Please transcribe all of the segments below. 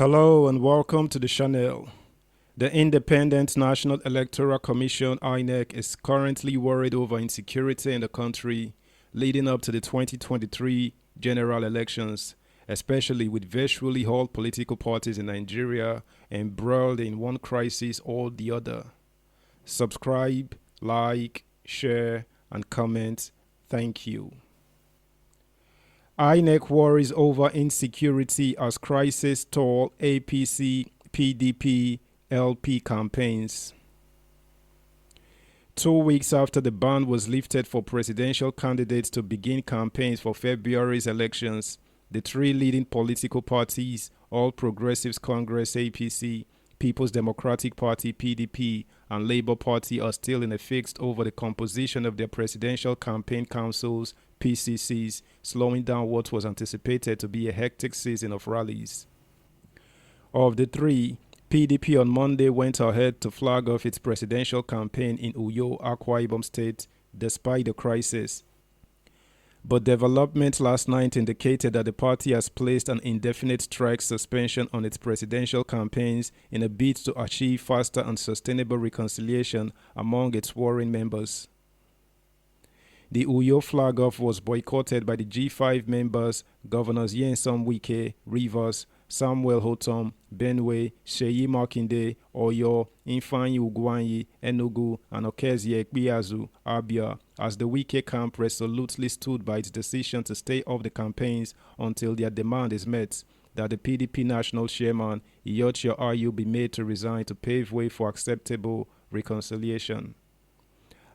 Hello and welcome to the channel. The Independent National Electoral Commission (INEC) is currently worried over insecurity in the country leading up to the 2023 general elections, especially with virtually all political parties in Nigeria embroiled in one crisis or the other. Subscribe, like, share, and comment. Thank you. INEC worries over insecurity as crisis stall APC, PDP, LP campaigns. 2 weeks after the ban was lifted for presidential candidates to begin campaigns for February's elections, the three leading political parties, All Progressives Congress APC, People's Democratic Party PDP, and Labour Party are still in a fix over the composition of their presidential campaign councils PCCs, slowing down what was anticipated to be a hectic season of rallies. Of the three, PDP on Monday went ahead to flag off its presidential campaign in Uyo, Akwa Ibom State, despite the crisis. But development last night indicated that the party has placed an indefinite strike suspension on its presidential campaigns in a bid to achieve faster and sustainable reconciliation among its warring members. The Uyo flag-off was boycotted by the G5 members, Governors Nyesom Wike, Rivers, Samuel Hotom, Benue, Seyi Makinde, Oyo, Ifeanyi Ugwuanyi, Enugu, and Okezie Ekpeazu, Abia, as the Wike camp resolutely stood by its decision to stay off the campaigns until their demand is met, that the PDP national chairman, Iyorchia Ayu, be made to resign to pave way for acceptable reconciliation.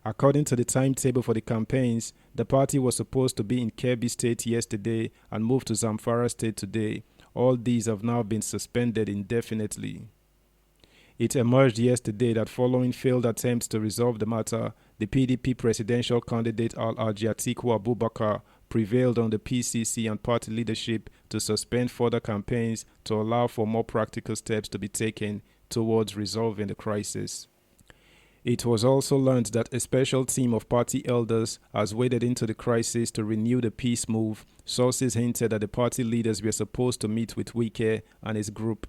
According to the timetable for the campaigns, the party was supposed to be in Kebbi State yesterday and moved to Zamfara State today. All these have now been suspended indefinitely. It emerged yesterday that following failed attempts to resolve the matter, the PDP presidential candidate Alhaji Atiku Abubakar prevailed on the PCC and party leadership to suspend further campaigns to allow for more practical steps to be taken towards resolving the crisis. It was also learned that a special team of party elders has waded into the crisis to renew the peace move. Sources hinted that the party leaders were supposed to meet with Wike and his group.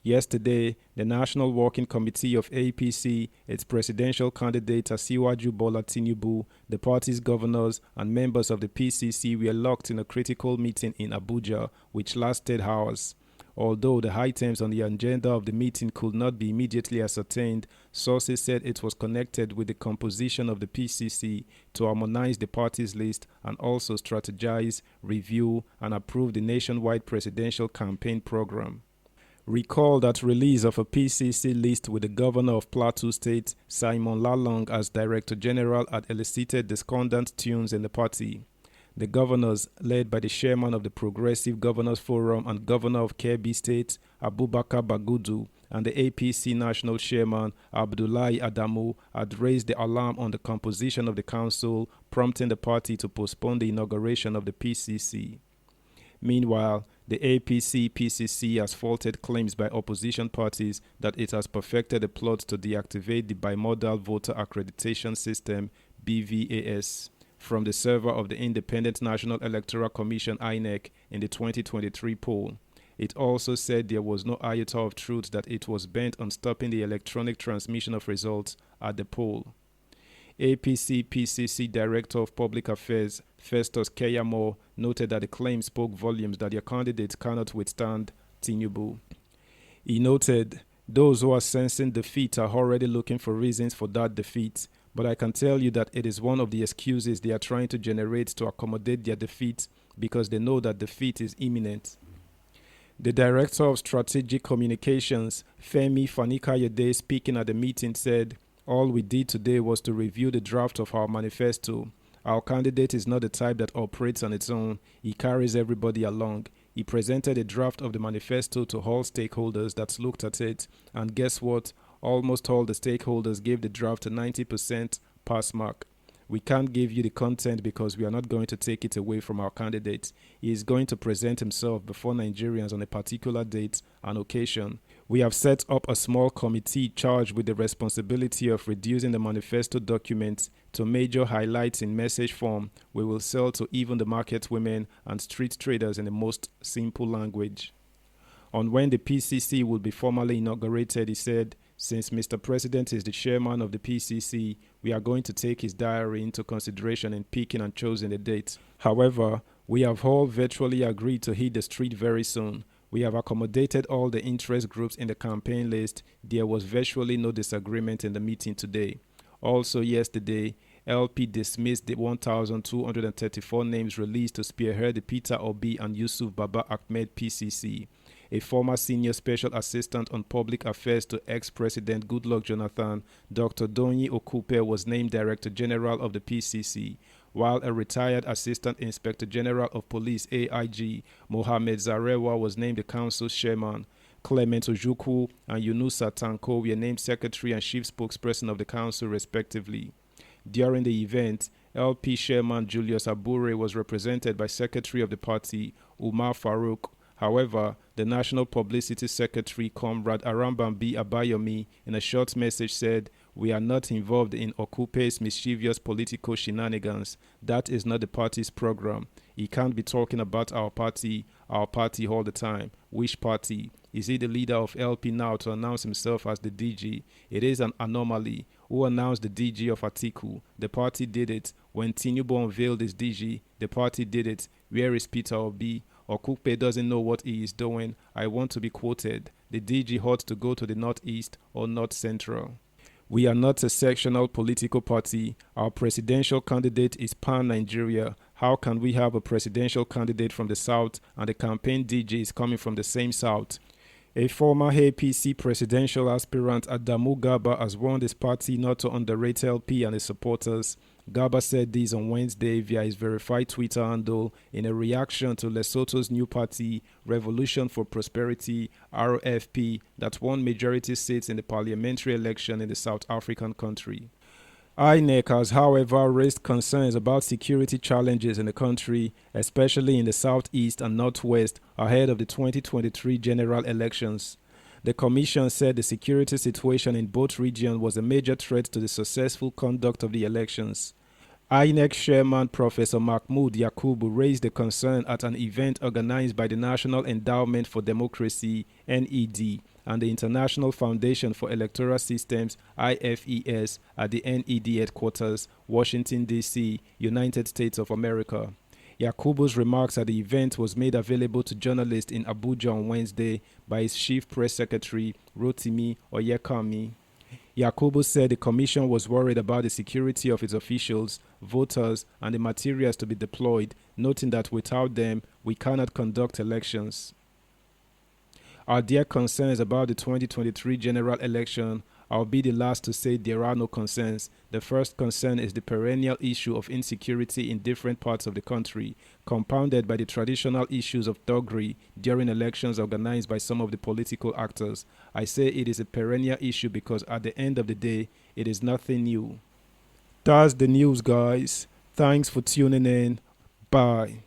Yesterday, the National Working Committee of APC, its presidential candidate Asiwaju Bola Tinubu, the party's governors, and members of the PCC were locked in a critical meeting in Abuja, which lasted hours. Although the items on the agenda of the meeting could not be immediately ascertained, sources said it was connected with the composition of the PCC to harmonize the party's list and also strategize, review, and approve the nationwide presidential campaign program. Recall that release of a PCC list with the governor of Plateau State, Simon Lalong, as Director General had elicited discordant tunes in the party. The governors, led by the chairman of the Progressive Governors Forum and governor of Kebbi State, Abubakar Bagudu, and the APC national chairman, Abdullahi Adamu, had raised the alarm on the composition of the council, prompting the party to postpone the inauguration of the PCC. Meanwhile, the APC-PCC has faulted claims by opposition parties that it has perfected a plot to deactivate the Bimodal Voter Accreditation System, BVAS, from the server of the Independent National Electoral Commission (INEC) in the 2023 poll. It also said there was no iota of truth that it was bent on stopping the electronic transmission of results at the poll. APC-PCC Director of Public Affairs Festus Keyamo noted that the claim spoke volumes that their candidates cannot withstand Tinubu. He noted, "Those who are sensing defeat are already looking for reasons for that defeat. But I can tell you that it is one of the excuses they are trying to generate to accommodate their defeat because they know that defeat is imminent." The Director of Strategic Communications, Femi Fanikayode, speaking at the meeting, said, "All we did today was to review the draft of our manifesto. Our candidate is not the type that operates on its own. He carries everybody along. He presented a draft of the manifesto to all stakeholders that looked at it, and guess what? Almost all the stakeholders gave the draft a 90% pass mark. We can't give you the content because we are not going to take it away from our candidate. He is going to present himself before Nigerians on a particular date and occasion. We have set up a small committee charged with the responsibility of reducing the manifesto documents to major highlights in message form. We will sell to even the market women and street traders in the most simple language." On when the PCC will be formally inaugurated, he said, "Since Mr. President is the chairman of the PCC, we are going to take his diary into consideration in picking and choosing the date. However, we have all virtually agreed to hit the street very soon. We have accommodated all the interest groups in the campaign list. There was virtually no disagreement in the meeting today." Also yesterday, LP dismissed the 1,234 names released to spearhead the Peter Obi and Yusuf Baba Ahmed PCC. A former senior special assistant on public affairs to ex-president Goodluck Jonathan, Dr. Donyi Okupe, was named Director General of the PCC, while a retired Assistant Inspector General of Police AIG, Mohammed Zarewa, was named the council's chairman. Clement Ojukwu and Yunusa Tanko were named secretary and chief spokesperson of the council respectively. During the event, LP chairman Julius Abure was represented by secretary of the party, Umar Farouk. However, the National Publicity Secretary, Comrade Arambambi Abayomi, in a short message said, "We are not involved in Okupe's mischievous political shenanigans. That is not the party's program. He can't be talking about our party all the time. Which party? Is he the leader of LP now to announce himself as the DG? It is an anomaly. Who announced the DG of Atiku? The party did it. When Tinubu unveiled his DG, the party did it. Where is Peter Obi? Okupe doesn't know what he is doing. I want to be quoted. The DG ought to go to the Northeast or North Central. We are not a sectional political party. Our presidential candidate is pan-Nigeria. How can we have a presidential candidate from the South and the campaign DG is coming from the same South?" A former APC presidential aspirant, Adamu Garba, has warned his party not to underrate LP and his supporters. Garba said this on Wednesday via his verified Twitter handle in a reaction to Lesotho's new party, Revolution for Prosperity, RFP, that won majority seats in the parliamentary election in the South African country. INEC has, however, raised concerns about security challenges in the country, especially in the southeast and northwest, ahead of the 2023 general elections. The commission said the security situation in both regions was a major threat to the successful conduct of the elections. INEC chairman Professor Mahmoud Yakubu raised the concern at an event organized by the National Endowment for Democracy (NED) and the International Foundation for Electoral Systems (IFES) at the NED headquarters, Washington, D.C., United States of America. Yakubu's remarks at the event was made available to journalists in Abuja on Wednesday by his chief press secretary, Rotimi Oyekami. Yakubu said the commission was worried about the security of its officials, voters, and the materials to be deployed, noting that without them, we cannot conduct elections. Are there concerns about the 2023 general election? I'll be the last to say there are no concerns. The first concern is the perennial issue of insecurity in different parts of the country, compounded by the traditional issues of thuggery during elections organized by some of the political actors. I say it is a perennial issue because at the end of the day, it is nothing new. That's the news, guys. Thanks for tuning in. Bye.